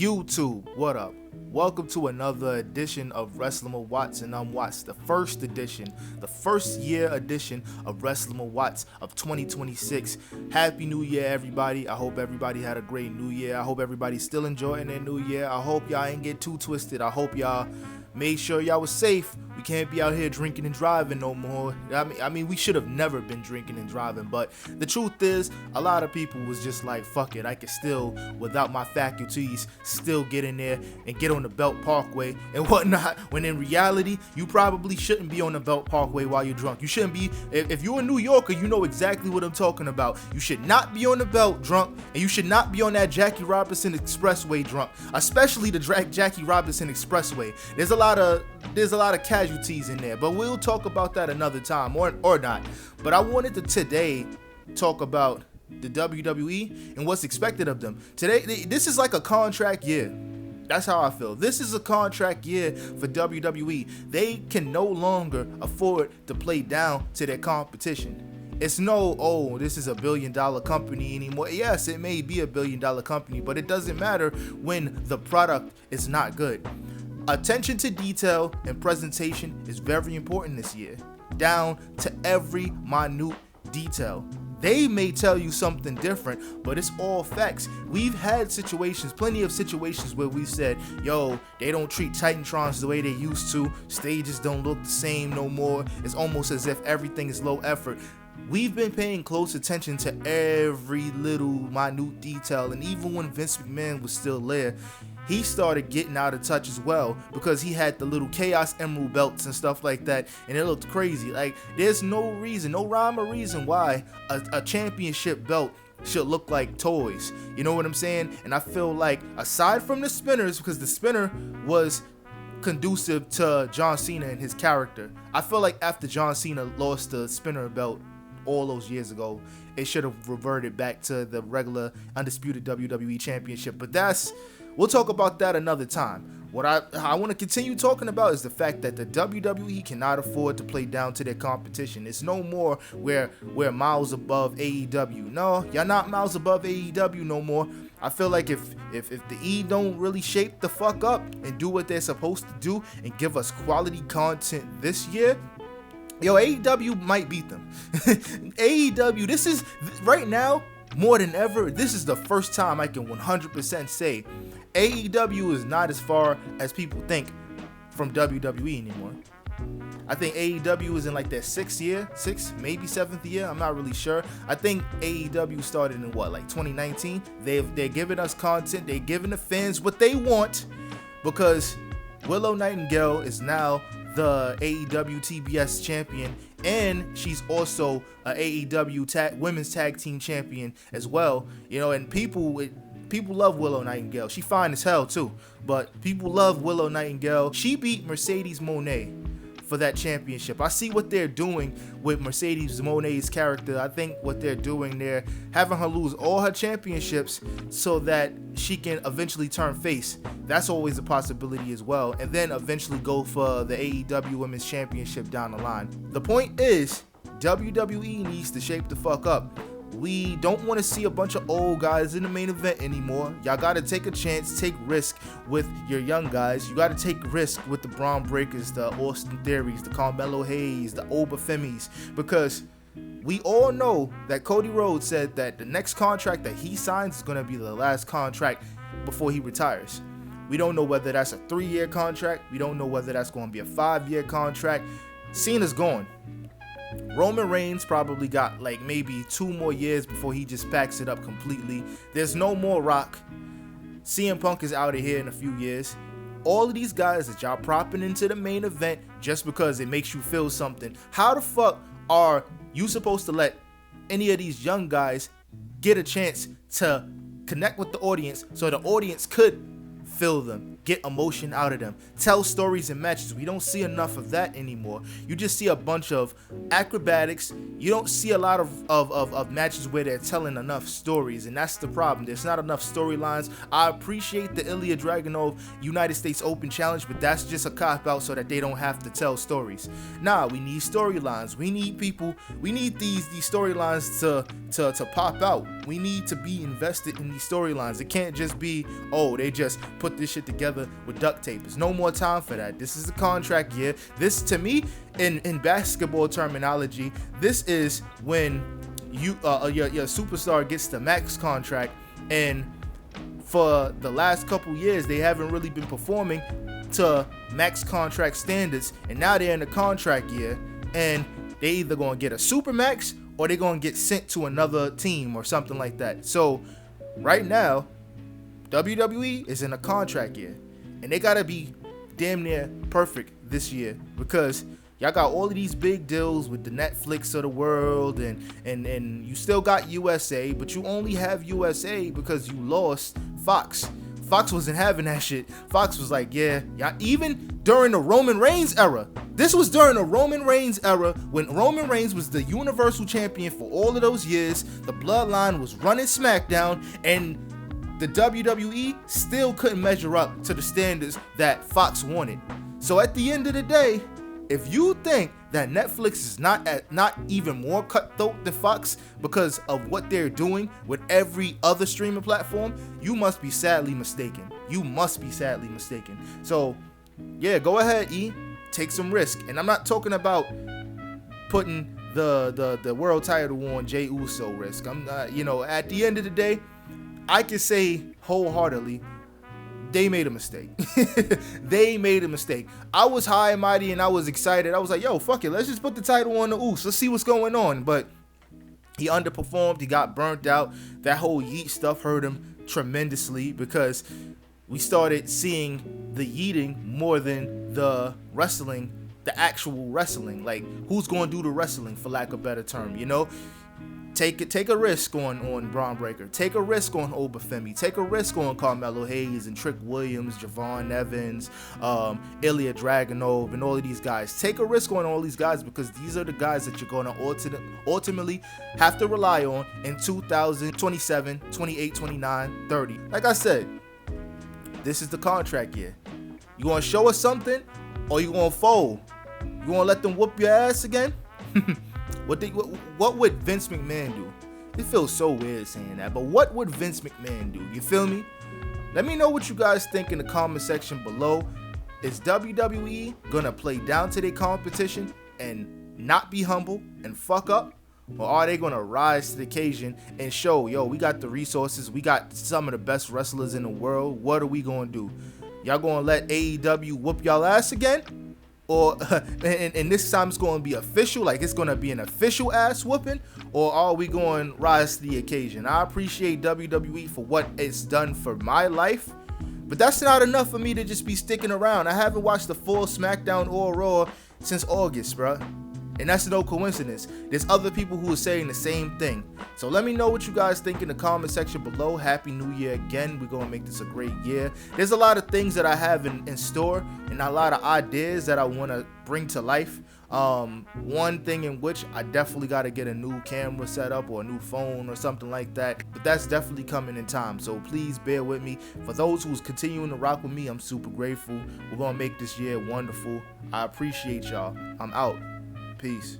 YouTube, what up? Welcome to another edition of Wrestling with Watts, and I'm Watts, the first edition, the first year edition of Wrestling with Watts of 2026. Happy New Year, everybody. I hope everybody had a great New Year. I hope everybody's still enjoying their New Year. I hope y'all ain't get too twisted. I hope y'all made sure y'all was safe. We can't be out here drinking and driving no more. I mean, we should have never been drinking and driving, but the truth is, a lot of people was just like, fuck it, I can still, without my faculties, still get in there and get on the Belt Parkway and whatnot, when in reality, you probably shouldn't be on the Belt Parkway while you're drunk. You shouldn't be, if you're a New Yorker, you know exactly what I'm talking about. You should not be on the Belt drunk, and you should not be on that Jackie Robinson Expressway drunk, especially the Jackie Robinson Expressway. There's a lot of casualties in there, but we'll talk about that another time, or not. But I wanted to today talk about the WWE and what's expected of them. Today, this is like a contract year. That's how I feel. This is a contract year for WWE. They can no longer afford to play down to their competition. It's no, oh, this is a $1 billion company anymore. Yes, it may be a $1 billion company, but it doesn't matter when the product is not good. Attention to detail and presentation is very important this year, down to every minute detail. They may tell you something different, but it's all facts. We've had situations, plenty of situations where we said, yo, they don't treat Titantrons the way they used to. Stages don't look the same no more. It's almost as if everything is low effort. We've been paying close attention to every little minute detail, and even when Vince McMahon was still there, he started getting out of touch as well, because he had the little Chaos Emerald belts and stuff like that, and it looked crazy. Like, there's no reason, no rhyme or reason why a championship belt should look like toys. You know what I'm saying? And I feel like, aside from the spinners, because the spinner was conducive to John Cena and his character, I feel like after John Cena lost the spinner belt all those years ago, it should have reverted back to the regular undisputed WWE championship. But we'll talk about that another time. What I want to continue talking about is the fact that the WWE cannot afford to play down to their competition. It's no more we're miles above AEW. No, y'all not miles above AEW no more. I feel like if the E don't really shape the fuck up and do what they're supposed to do and give us quality content this year, yo, AEW might beat them. AEW, this is, right now, more than ever, this is the first time I can 100% say AEW is not as far as people think from WWE anymore. I think AEW is in like their sixth, maybe seventh year. I'm not really sure. I think AEW started in like 2019. They're giving us content. They're giving the fans what they want, because Willow Nightingale is now the AEW TBS champion, and she's also a AEW women's tag team champion as well. You know, and people love Willow Nightingale. She fine as hell too, but people love Willow Nightingale. She beat Mercedes Moné for that championship. I see what they're doing with Mercedes Moné's character. I think what they're doing, they're having her lose all her championships so that she can eventually turn face. That's always a possibility as well, and then eventually go for the AEW Women's Championship down the line. The point is, WWE needs to shape the fuck up. We don't want to see a bunch of old guys in the main event anymore. Y'all got to take a chance, take risk with your young guys. You got to take risk with the Braun Breakers, the Austin Theories, the Carmelo Hayes, the Obafemis, because we all know that Cody Rhodes said that the next contract that he signs is going to be the last contract before he retires. We don't know whether that's a 3-year contract. We don't know whether that's going to be a 5-year contract. Cena's gone. Roman Reigns probably got like maybe 2 more years before he just packs it up completely. There's no more Rock. CM Punk is out of here in a few years. All of these guys that y'all propping into the main event just because it makes you feel something. How the fuck are you supposed to let any of these young guys get a chance to connect with the audience so the audience could feel them? get emotion out of them, tell stories in matches. We don't see enough of that anymore. You just see a bunch of acrobatics. You don't see a lot of matches where they're telling enough stories, and that's the problem. There's not enough storylines. I appreciate the Ilya Dragunov United States Open Challenge, but that's just a cop-out so that they don't have to tell stories. Nah, we need storylines. We need people. We need these storylines to pop out. We need to be invested in these storylines. It can't just be, oh, they just put this shit together with duct tape. There's no more time for that. This is a contract year. This, to me, in basketball terminology, this is when your superstar gets the max contract, and for the last couple years they haven't really been performing to max contract standards, and now they're in the contract year, and they either gonna get a super max or they're gonna get sent to another team or something like that. So right now, WWE is in a contract year, and they gotta be damn near perfect this year, because y'all got all of these big deals with the Netflix of the world, and you still got USA, but you only have USA because you lost Fox. Fox wasn't having that shit. Fox was like, yeah, even during the Roman Reigns era. This was during the Roman Reigns era, when Roman Reigns was the Universal Champion for all of those years. The Bloodline was running SmackDown, and the WWE still couldn't measure up to the standards that Fox wanted. So at the end of the day, if you think that Netflix is not even more cutthroat than Fox because of what they're doing with every other streaming platform, you must be sadly mistaken. You must be sadly mistaken. So yeah, go ahead, E. Take some risk. And I'm not talking about putting the world title on Jey Uso risk. I'm not, at the end of the day, I can say wholeheartedly, they made a mistake. They made a mistake. I was high and mighty and I was excited. I was like, yo, fuck it. Let's just put the title on the Uso. Let's see what's going on. But he underperformed. He got burnt out. That whole yeet stuff hurt him tremendously, because we started seeing the yeeting more than the wrestling, the actual wrestling. Like, who's going to do the wrestling, for lack of a better term, Take a risk on Braun Breaker. Take a risk on Obafemi. Take a risk on Carmelo Hayes and Trick Williams, Javon Evans, Ilya Dragunov, and all of these guys. Take a risk on all these guys, because these are the guys that you're going to ultimately have to rely on in 2027, 28, 29, 30. Like I said, this is the contract year. You going to show us something, or you going to fold? You going to let them whoop your ass again? What would Vince McMahon do? It feels so weird saying that, but what would Vince McMahon do? You feel me? Let me know what you guys think in the comment section below. Is WWE gonna play down to their competition and not be humble and fuck up? Or are they gonna rise to the occasion and show, yo, we got the resources, we got some of the best wrestlers in the world, what are we gonna do? Y'all gonna let AEW whoop y'all ass again? Or and this time it's going to be official, like it's going to be an official ass whooping? Or are we going to rise to the occasion? I appreciate WWE for what it's done for my life, but that's not enough for me to just be sticking around. I haven't watched the full SmackDown or Raw since August, bruh. And that's no coincidence. There's other people who are saying the same thing. So let me know what you guys think in the comment section below. Happy New Year again. We're going to make this a great year. There's a lot of things that I have in store, and a lot of ideas that I want to bring to life. One thing in which I definitely got to get a new camera set up, or a new phone or something like that. But that's definitely coming in time. So please bear with me. For those who's continuing to rock with me, I'm super grateful. We're going to make this year wonderful. I appreciate y'all. I'm out. Peace.